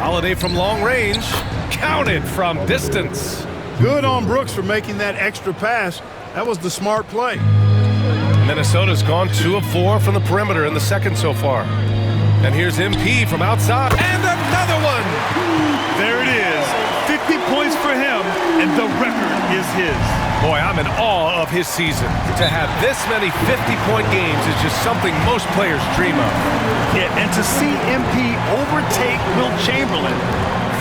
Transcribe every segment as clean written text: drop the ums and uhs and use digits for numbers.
Holiday from long range. Counted from distance. Good on Brooks for making that extra pass. That was the smart play. Minnesota's gone 2 of 4 from the perimeter in the second so far. And here's MP from outside. And another one! There it is. 50 points for him, and the record is his. Boy, I'm in awe of his season. To have this many 50-point games is just something most players dream of. Yeah, and to see MP overtake Wilt Chamberlain,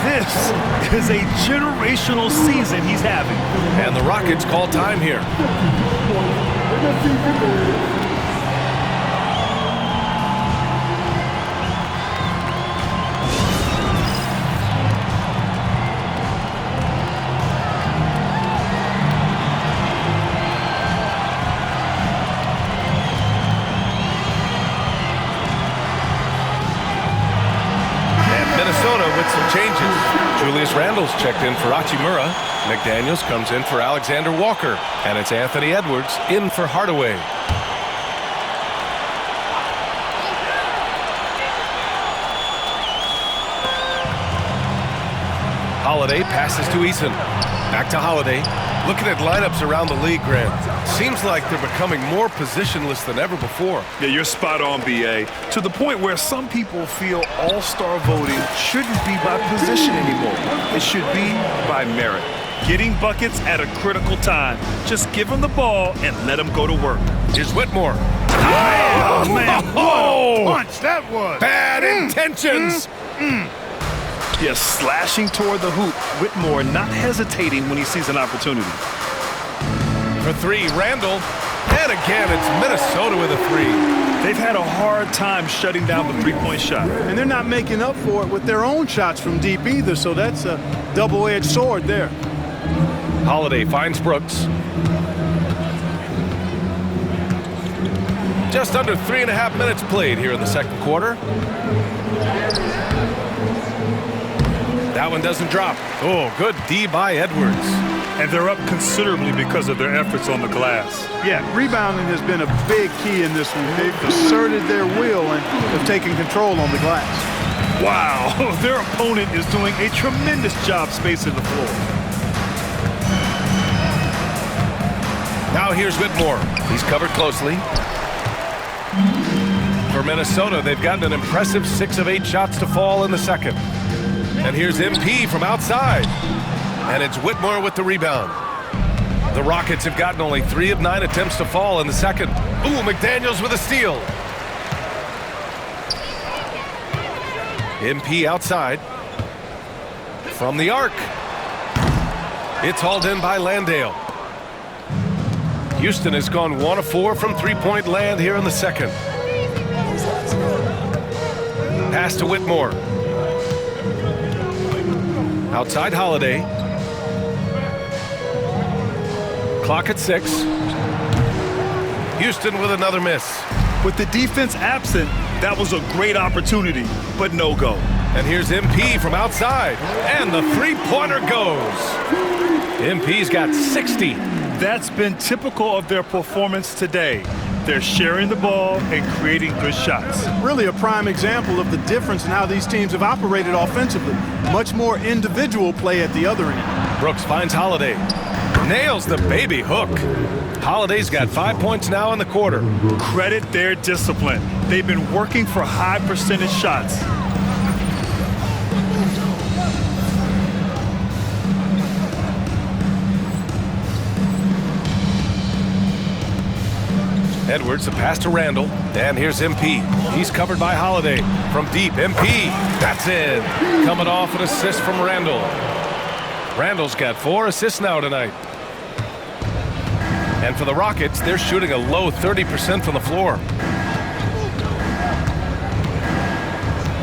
this is a generational season he's having. And the Rockets call time here. Minnesota with some changes. Julius Randle's checked in for Hachimura. McDaniels comes in for Alexander Walker. And it's Anthony Edwards in for Hardaway. Holiday passes to Eason. Back to Holiday. Looking at lineups around the league, Grant, seems like they're becoming more positionless than ever before. Yeah, you're spot on, B.A. To the point where some people feel all-star voting shouldn't be by position anymore. It should be by merit. Getting buckets at a critical time. Just give them the ball and let them go to work. Here's Whitmore. Oh, man, what a punch that was. Bad intentions. Yes, slashing toward the hoop. Whitmore not hesitating when he sees an opportunity. For three, Randle. And again, it's Minnesota with a three. They've had a hard time shutting down the three-point shot. And they're not making up for it with their own shots from deep either, so that's a double-edged sword there. Holiday finds Brooks. Just under 3.5 minutes played here in the second quarter. That one doesn't drop. Oh, good D by Edwards. And they're up considerably because of their efforts on the glass. Yeah, rebounding has been a big key in this one. They've asserted their will and have taken control on the glass. Wow, their opponent is doing a tremendous job spacing the floor. Now here's Whitmore. He's covered closely. For Minnesota, they've gotten an impressive 6 of 8 shots to fall in the second. And here's MP from outside. And it's Whitmore with the rebound. The Rockets have gotten only 3 of 9 attempts to fall in the second. Ooh, McDaniels with a steal. MP outside. From the arc. It's hauled in by Landale. Houston has gone 1 of 4 from three-point land here in the second. Pass to Whitmore. Outside Holiday. Clock at 6. Houston with another miss. With the defense absent, that was a great opportunity, but no go. And here's MP from outside. And the three-pointer goes. MP's got 60. That's been typical of their performance today. They're sharing the ball and creating good shots. Really a prime example of the difference in how these teams have operated offensively. Much more individual play at the other end. Brooks finds Holiday. Nails the baby hook. Holiday's got 5 points now in the quarter. Credit their discipline. They've been working for high percentage shots. Edwards, the pass to Randle. And here's MP. He's covered by Holiday. From deep, MP. That's in. Coming off an assist from Randle. Randle's got 4 assists now tonight. And for the Rockets, they're shooting a low 30% from the floor.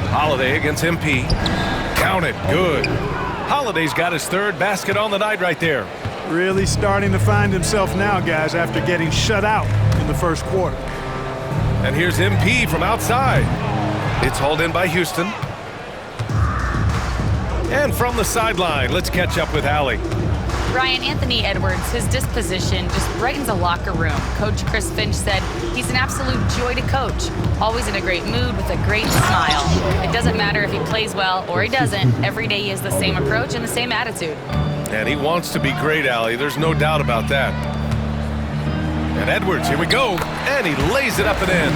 Holiday against MP. Count it. Good. Holiday's got his 3rd basket on the night right there. Really starting to find himself now, guys, after getting shut out in the first quarter. And here's MP from outside. It's hauled in by Houston. And from the sideline, let's catch up with Allie. Ryan, Anthony Edwards, his disposition just brightens a locker room. Coach Chris Finch said he's an absolute joy to coach. always in a great mood with a great smile. It doesn't matter if he plays well or he doesn't. Every day he has the same approach and the same attitude. And he wants to be great, Allie. There's no doubt about that. And Edwards, here we go. And he lays it up and in.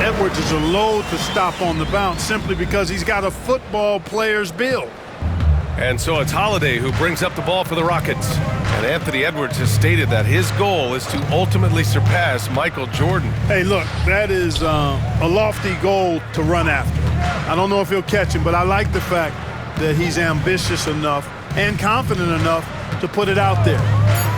Edwards is a load to stop on the bounce simply because he's got a football player's build. And so it's Holiday who brings up the ball for the Rockets. And Anthony Edwards has stated that his goal is to ultimately surpass Michael Jordan. Hey, look, that is a lofty goal to run after. I don't know if he'll catch him, but I like the fact that he's ambitious enough and confident enough to put it out there.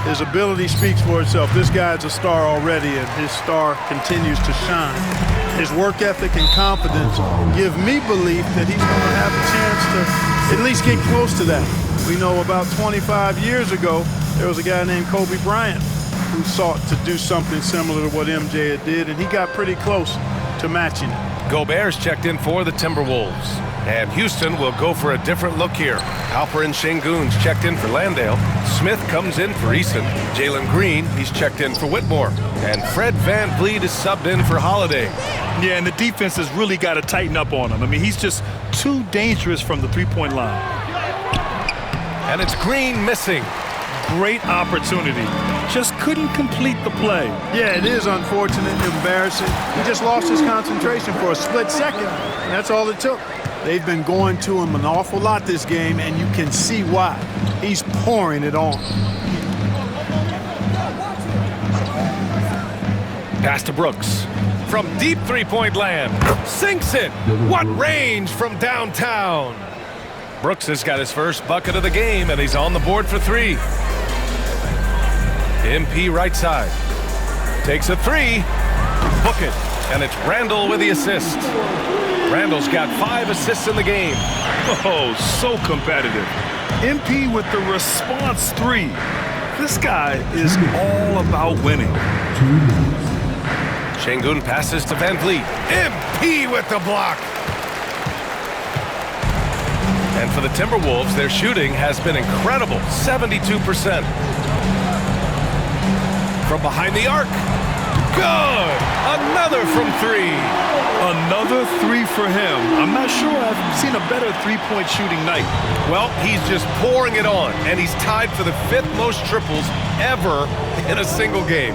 His ability speaks for itself. This guy's a star already, and his star continues to shine. His work ethic and confidence give me belief that he's going to have a chance to at least get close to that. We know about 25 years ago, there was a guy named Kobe Bryant who sought to do something similar to what MJ did, and he got pretty close to matching it. Gobert's checked in for the Timberwolves. And Houston will go for a different look here. Alperen Sengun's checked in for Landale. Smith comes in for Eason. Jalen Green, he's checked in for Whitmore. And Fred VanVleet is subbed in for Holiday. Yeah, and the defense has really got to tighten up on him. I mean, he's just too dangerous from the three-point line. And it's Green missing. Great opportunity. Just couldn't complete the play. Yeah, it is unfortunate and embarrassing. He just lost his concentration for a split second, and that's all it took. They've been going to him an awful lot this game, and you can see why. He's pouring it on. Pass to Brooks. From deep three-point land. Sinks it. What range from downtown. Brooks has got his first bucket of the game, and he's on the board for three. MP right side. Takes a three. Book it. And it's Randall with the assist. Randall's got 5 assists in the game. Oh, so competitive. MP with the response three. This guy is all about winning. Sengun passes to VanVleet. MP with the block. And for the Timberwolves, their shooting has been incredible, 72%. From behind the arc. Good! Another from three. Another three for him. I'm not sure I've seen a better three-point shooting night. Well, he's just pouring it on, and he's tied for the 5th most triples ever in a single game.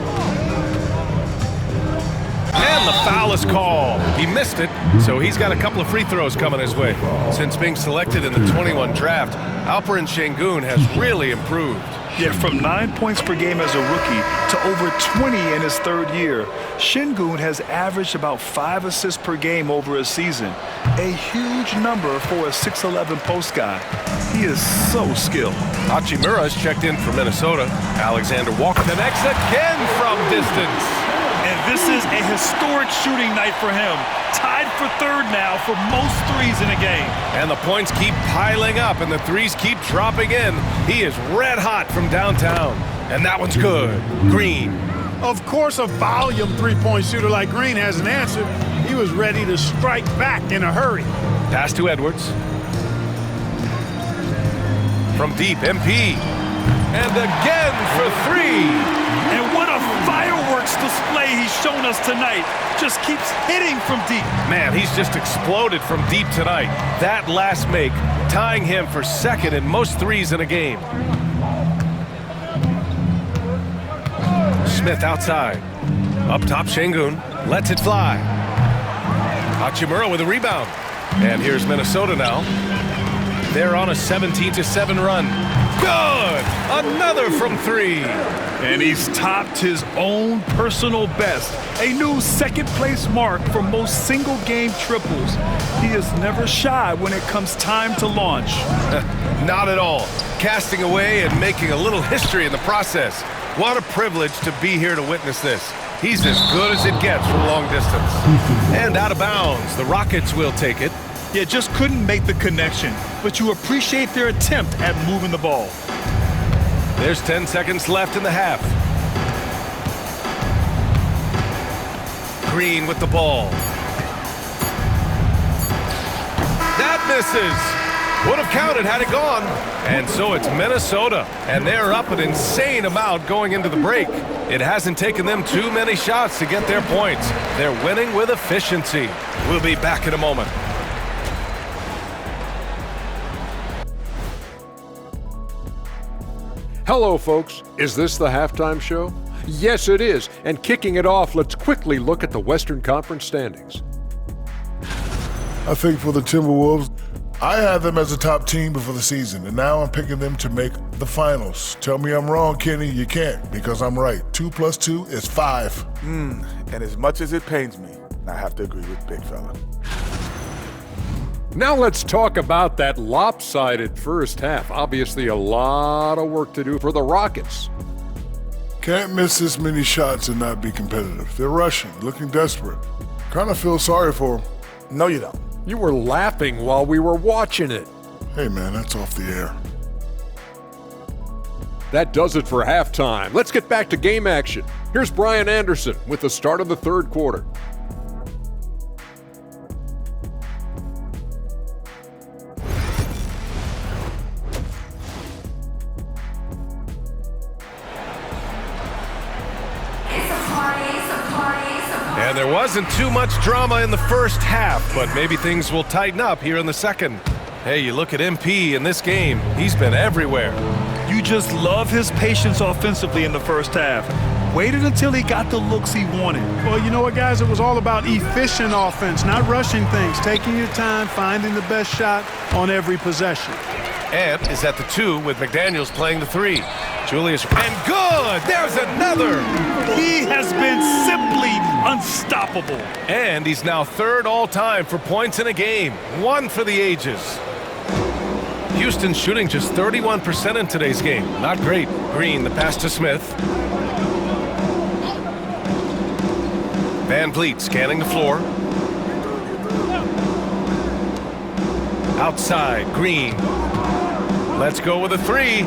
And the foul is called. He missed it, so he's got a couple of free throws coming his way. Since being selected in the 21 draft, Alperen Sengun has really improved. Yeah, from 9 points per game as a rookie to over 20 in his 3rd year, Sengun has averaged about 5 assists per game over a season. A huge number for a 6'11 post guy. He is so skilled. Hachimura's checked in for Minnesota. Alexander Walker connects again from distance. And this is a historic shooting night for him. Tied for 3rd now for most threes in a game. And the points keep piling up and the threes keep dropping in. He is red hot from downtown. And that one's good. Green. Of course, a volume three-point shooter like Green has an answer. He was ready to strike back in a hurry. Pass to Edwards. From deep, MP. And again for three. And what a fireworks display he's shown us tonight. Just keeps hitting from deep. Man, he's just exploded from deep tonight. That last make, tying him for 2nd in most threes in a game. Smith outside. Up top, Sengun lets it fly. Hachimura with a rebound. And here's Minnesota now. They're on a 17-7 run. Good! Another from three. And he's topped his own personal best. A new 2nd place mark for most single-game triples. He is never shy when it comes time to launch. Not at all. Casting away and making a little history in the process. What a privilege to be here to witness this. He's as good as it gets from long distance. And out of bounds. The Rockets will take it. Yeah, just couldn't make the connection. But you appreciate their attempt at moving the ball. There's 10 seconds left in the half. Green with the ball. That misses. Would have counted had it gone. And so it's Minnesota, and they're up an insane amount going into the break. It hasn't taken them too many shots to get their points. They're winning with efficiency. We'll be back in a moment. Hello, folks. Is this the halftime show? Yes, it is. And kicking it off, let's quickly look at the Western Conference standings. I think for the Timberwolves, I had them as a top team before the season, and now I'm picking them to make the finals. Tell me I'm wrong, Kenny. You can't, because I'm right. 2 + 2 is 5. And as much as it pains me, I have to agree with Big Fella. Now let's talk about that lopsided first half. Obviously, a lot of work to do for the Rockets. Can't miss this many shots and not be competitive. They're rushing, looking desperate. Kind of feel sorry for them. No, you don't. You were laughing while we were watching it. Hey, man, that's off the air. That does it for halftime. Let's get back to game action. Here's Brian Anderson with the start of the third quarter. And there wasn't too much drama in the first half, but maybe things will tighten up here in the second. Hey, you look at MP in this game, he's been everywhere. You just love his patience offensively in the first half. Waited until he got the looks he wanted. Well, you know what, guys? It was all about efficient offense, not rushing things, taking your time, finding the best shot on every possession. Ant is at the 2 with McDaniels playing the 3. Julius, and good! There's another! He has been simply unstoppable. And he's now third all-time for points in a game. 1 for the ages. Houston shooting just 31% in today's game. Not great. Green, the pass to Smith. Van Vliet scanning the floor. Outside, Green. Let's go with a 3.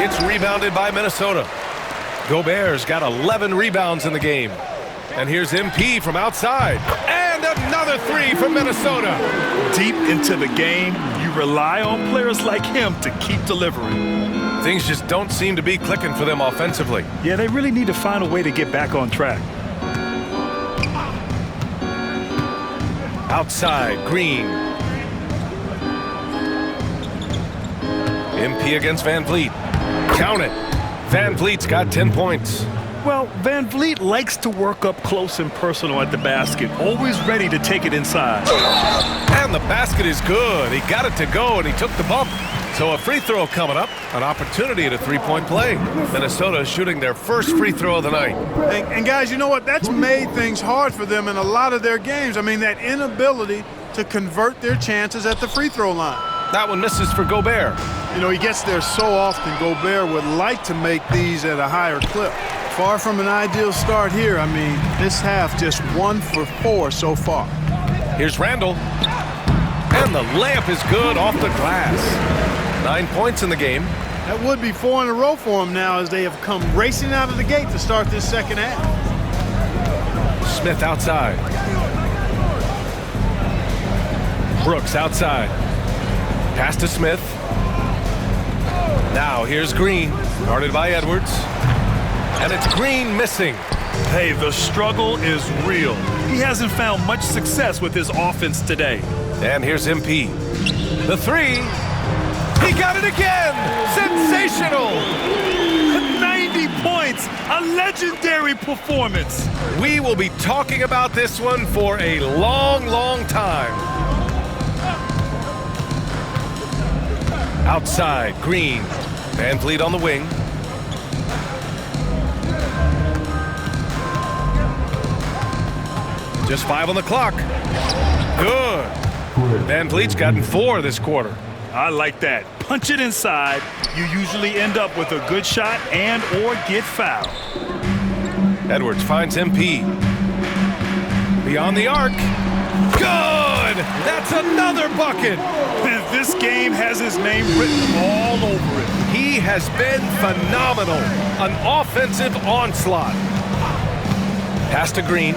It's rebounded by Minnesota. Gobert's got 11 rebounds in the game. And here's MP from outside. And another 3 from Minnesota. Deep into the game, you rely on players like him to keep delivering. Things just don't seem to be clicking for them offensively. Yeah, they really need to find a way to get back on track. Outside, Green. MP against Van Vliet. Count it. Van Vliet's got 10 points. Well, Van Vliet likes to work up close and personal at the basket, always ready to take it inside. And the basket is good. He got it to go, and he took the bump. So a free throw coming up, an opportunity at a three-point play. Minnesota shooting their first free throw of the night. And guys, you know what? That's made things hard for them in a lot of their games. I mean, that inability to convert their chances at the free throw line. That one misses for Gobert. You know, he gets there so often. Gobert would like to make these at a higher clip. Far from an ideal start here. I mean, this half just 1 for 4 so far. Here's Randall. And the layup is good off the glass. 9 points in the game. That would be 4 in a row for him now as they have come racing out of the gate to start this second half. Smith outside. Brooks outside. Pass to Smith. Now here's Green, guarded by Edwards. And it's Green missing. Hey, the struggle is real. He hasn't found much success with his offense today. And here's MP. The 3. He got it again! Sensational! 90 points! A legendary performance! We will be talking about this one for a long, long time. Outside, Green. Van Vliet on the wing. Just 5 on the clock. Good. Van Vliet's gotten 4 this quarter. I like that. Punch it inside. You usually end up with a good shot and or get fouled. Edwards finds MP. Beyond the arc. Good! That's another bucket! This game has his name written all over it. He has been phenomenal. An offensive onslaught. Pass to Green.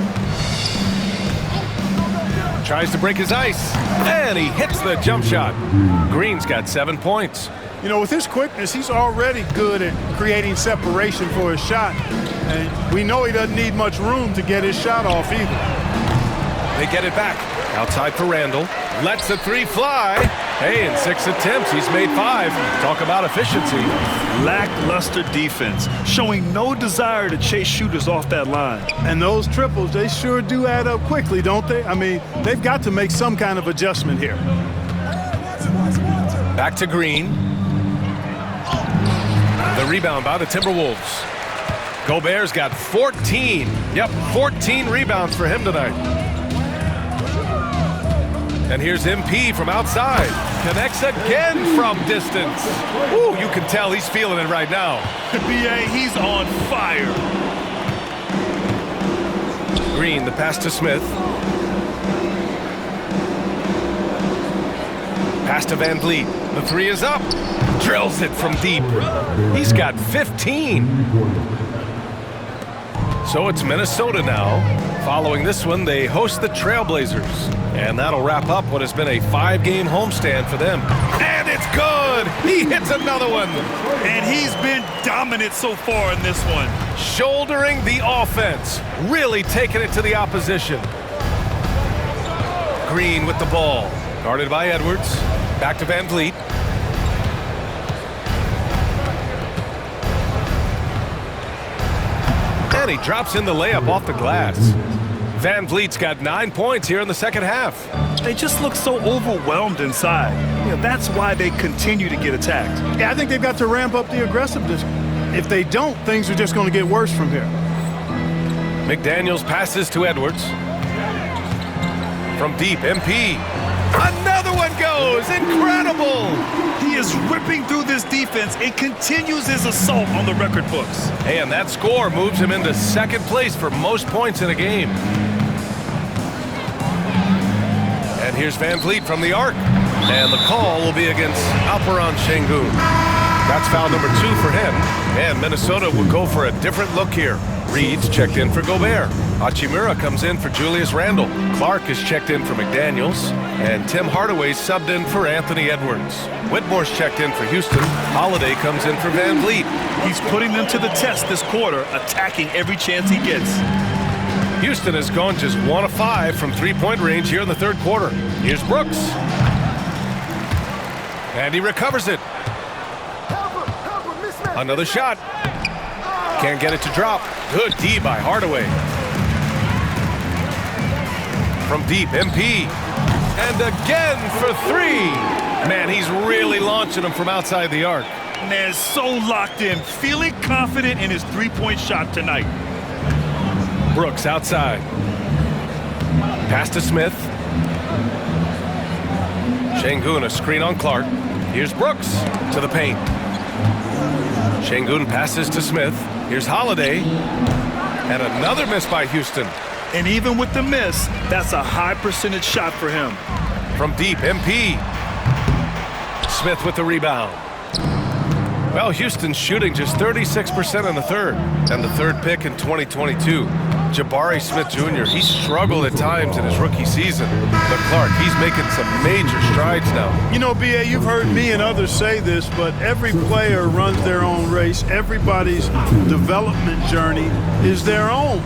Tries to break his ice, and he hits the jump shot. Green's got 7 points. You know, with his quickness, he's already good at creating separation for his shot. And we know he doesn't need much room to get his shot off either. They get it back. Outside for Randall. Lets the three fly. Hey, in 6 attempts, he's made 5. Talk about efficiency. Lackluster defense, showing no desire to chase shooters off that line. And those triples, they sure do add up quickly, don't they? I mean, they've got to make some kind of adjustment here. Back to Green. The rebound by the Timberwolves. Gobert's got 14. Yep, 14 rebounds for him tonight. And here's MP from outside. Connects again from distance. Ooh, you can tell he's feeling it right now. B.A., he's on fire. Green, the pass to Smith. Pass to Van Vliet. The three is up. Drills it from deep. He's got 15. So it's Minnesota now. Following this one, they host the Trailblazers. And that'll wrap up what has been a 5-game homestand for them. And it's good! He hits another one! And he's been dominant so far in this one. Shouldering the offense. Really taking it to the opposition. Green with the ball. Guarded by Edwards. Back to Van Vliet. And he drops in the layup off the glass. Van Vliet's got 9 points here in the second half. They just look so overwhelmed inside. Yeah, that's why they continue to get attacked. Yeah, I think they've got to ramp up the aggressiveness. If they don't, things are just going to get worse from here. McDaniels passes to Edwards. From deep, MP. Another one goes! Incredible! He is ripping through this defense and continues his assault on the record books. And that score moves him into second place for most points in a game. And here's Van Vliet from the arc. And the call will be against Alperen Sengun. That's foul number 2 for him. And Minnesota will go for a different look here. Reed's checked in for Gobert. Hachimura comes in for Julius Randle. Clark is checked in for McDaniels. And Tim Hardaway subbed in for Anthony Edwards. Whitmore's checked in for Houston. Holiday comes in for Van Vliet. He's putting them to the test this quarter, attacking every chance he gets. Houston has gone just 1 of 5 from three-point range here in the third quarter. Here's Brooks. And he recovers it. Another shot. Can't get it to drop. Good D by Hardaway. From deep, MP. And again for 3. Man, he's really launching them from outside the arc. Man, so locked in, feeling confident in his three-point shot tonight. Brooks outside. Pass to Smith. Sengun, a screen on Clark. Here's Brooks to the paint. Sengun passes to Smith. Here's Holiday. And another miss by Houston. And even with the miss, that's a high percentage shot for him. From deep, MP. Smith with the rebound. Well, Houston's shooting just 36% in the third. And the third pick in 2022. Jabari Smith Jr., he struggled at times in his rookie season. But Clark, he's making some major strides now. You know, B.A., you've heard me and others say this, but every player runs their own race. Everybody's development journey is their own,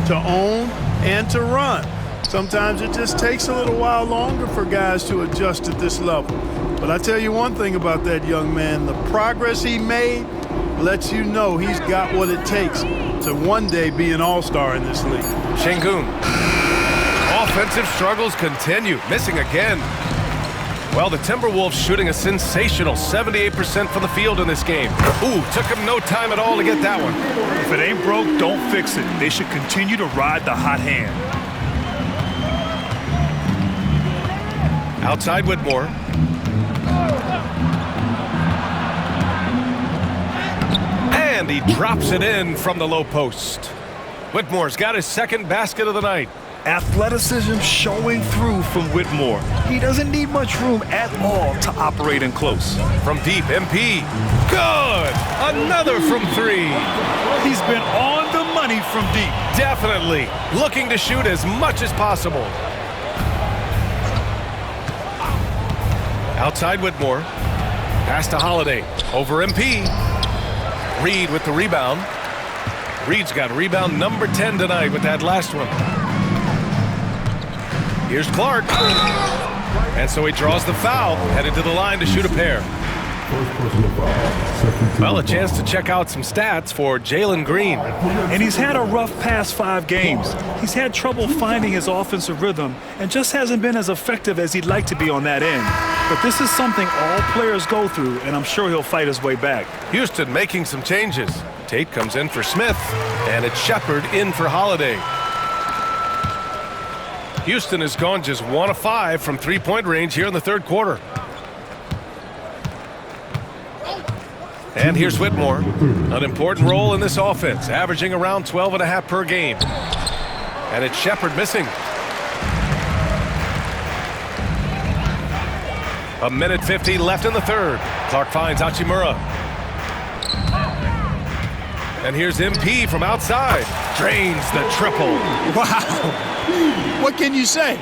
to own and to run. Sometimes it just takes a little while longer for guys to adjust at this level. But I tell you one thing about that young man, the progress he made lets you know he's got what it takes to one day be an all-star in this league. Sengun. Offensive struggles continue, missing again. Well, the Timberwolves shooting a sensational 78% from the field in this game. Ooh, took him no time at all to get that one. If it ain't broke, don't fix it. They should continue to ride the hot hand. Outside Whitmore. And he drops it in from the low post. Whitmore's got his second basket of the night. Athleticism showing through from Whitmore. He doesn't need much room at all to operate in close. From deep, MP. Good! Another from 3. He's been on the money from deep. Definitely. Looking to shoot as much as possible. Outside Whitmore. Pass to Holiday. Over MP. Reed with the rebound. Reed's got rebound number 10 tonight with that last one. Here's Clark. And so he draws the foul, headed to the line to shoot a pair. Well, a chance to check out some stats for Jalen Green. And he's had a rough past 5 games. He's had trouble finding his offensive rhythm and just hasn't been as effective as he'd like to be on that end. But this is something all players go through, and I'm sure he'll fight his way back. Houston making some changes. Tate comes in for Smith, and it's Shepard in for Holiday. Houston has gone just 1 of 5 from three-point range here in the third quarter. And here's Whitmore, an important role in this offense, averaging around 12.5 per game. And it's Shepard missing. A minute 50 left in the third. Clark finds Hachimura. And here's MP from outside. Drains the triple. Wow. What can you say?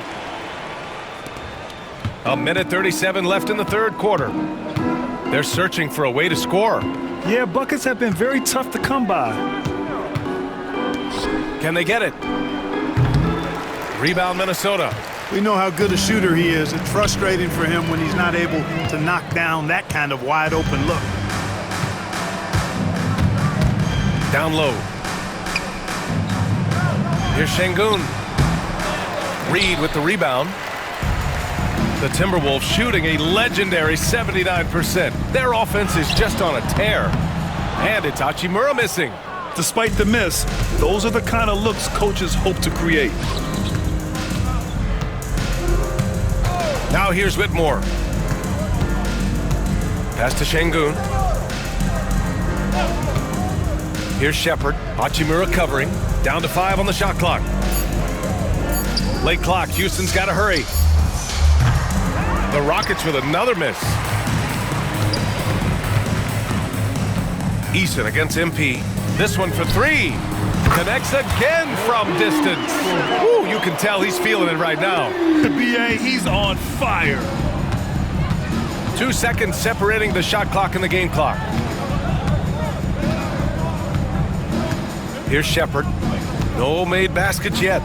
A minute 37 left in the third quarter. They're searching for a way to score. Yeah, buckets have been very tough to come by. Can they get it? Rebound Minnesota. We know how good a shooter he is. It's frustrating for him when he's not able to knock down that kind of wide open look. Down low. Here's Şengün. Reed with the rebound. The Timberwolves shooting a legendary 79%. Their offense is just on a tear. And it's Hachimura missing. Despite the miss, those are the kind of looks coaches hope to create. Now here's Whitmore. Pass to Şengün. Here's Shepard. Hachimura covering. Down to 5 on the shot clock. Late clock. Houston's got to hurry. The Rockets with another miss. Eason against MP. This one for 3. Connects again from distance. Ooh, you can tell he's feeling it right now. The BA, he's on fire. 2 seconds separating the shot clock and the game clock. Here's Shepard. No made baskets yet.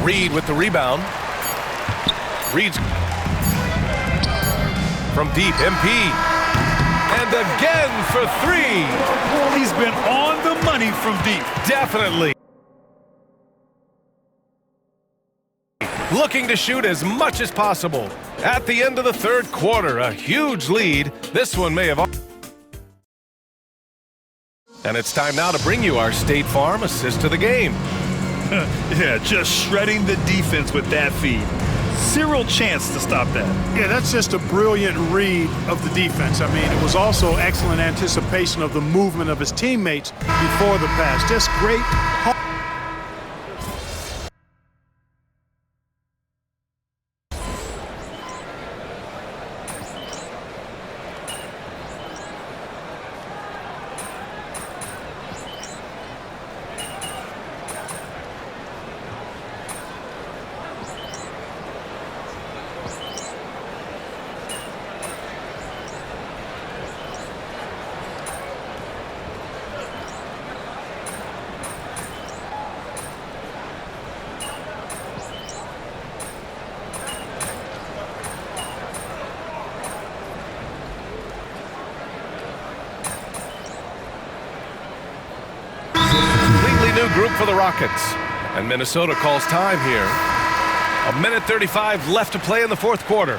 Reed with the rebound. Reed's from deep, MP. And again for 3. He's been on the money from deep. Definitely. Looking to shoot as much as possible. At the end of the third quarter, a huge lead. This one may have... And it's time now to bring you our State Farm assist to the game. Yeah, just shredding the defense with that feed. Zero chance to stop that. Yeah, that's just a brilliant read of the defense. I mean, it was also excellent anticipation of the movement of his teammates before the pass. Just great. New group for the Rockets. And Minnesota calls time here. A minute 35 left to play in the fourth quarter.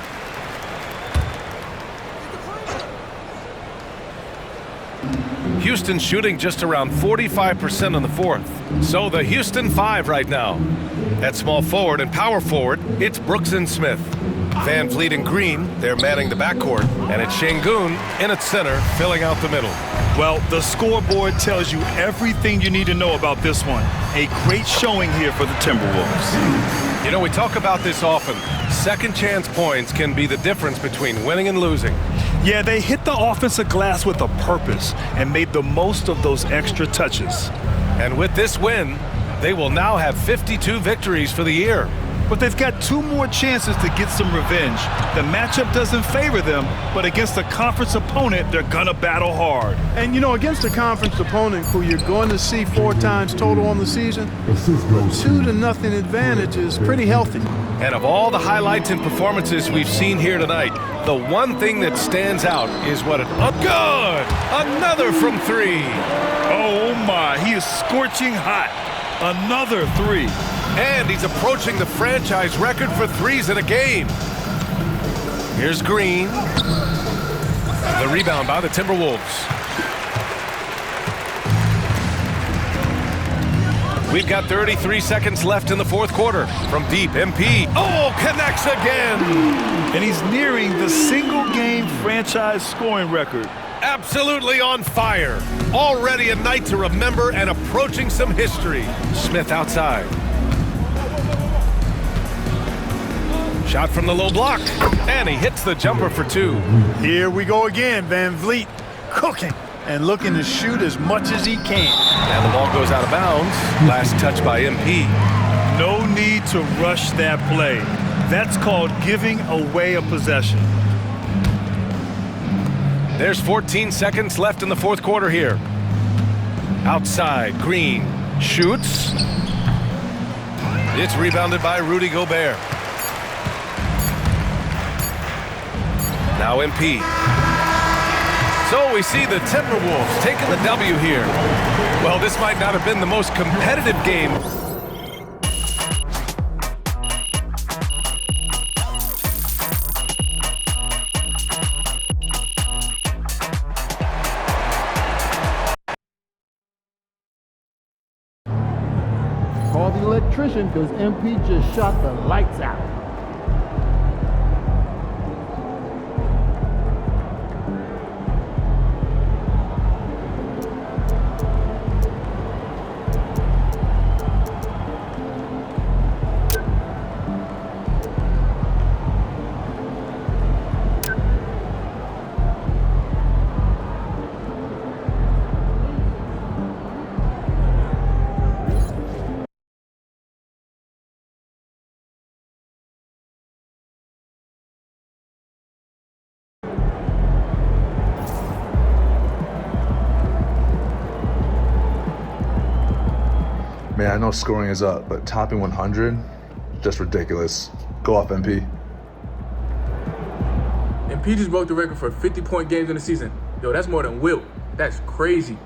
Houston shooting just around 45% in the fourth. So the Houston 5 right now. At small forward and power forward, it's Brooks and Smith. Van Vliet and Green, they're manning the backcourt. And it's Şengün in at center, filling out the middle. Well, the scoreboard tells you everything you need to know about this one. A great showing here for the Timberwolves. You know, we talk about this often. Second chance points can be the difference between winning and losing. Yeah, they hit the offensive glass with a purpose and made the most of those extra touches. And with this win, they will now have 52 victories for the year. But they've got 2 more chances to get some revenge. The matchup doesn't favor them, but against a conference opponent, they're gonna battle hard. And you know, against a conference opponent who you're going to see 4 times total on the season, a 2-0 advantage is pretty healthy. And of all the highlights and performances we've seen here tonight, the one thing that stands out is what good! Another from 3. Oh my, he is scorching hot. Another 3. And he's approaching the franchise record for 3s in a game. Here's Green. The rebound by the Timberwolves. We've got 33 seconds left in the fourth quarter. From deep, MP. Oh, connects again. And he's nearing the single-game franchise scoring record. Absolutely on fire. Already a night to remember and approaching some history. Smith outside. Shot from the low block, and he hits the jumper for 2. Here we go again, Van Vliet cooking and looking to shoot as much as he can. And the ball goes out of bounds. Last touch by MP. No need to rush that play. That's called giving away a possession. There's 14 seconds left in the fourth quarter here. Outside, Green shoots. It's rebounded by Rudy Gobert. Now MP. So we see the Timberwolves taking the W here. Well, this might not have been the most competitive game. Call the electrician because MP just shot the lights out. Man, I know scoring is up, but topping 100, just ridiculous. Go off, MP. MP just broke the record for 50-point games in the season. Yo, that's more than Wilt. That's crazy.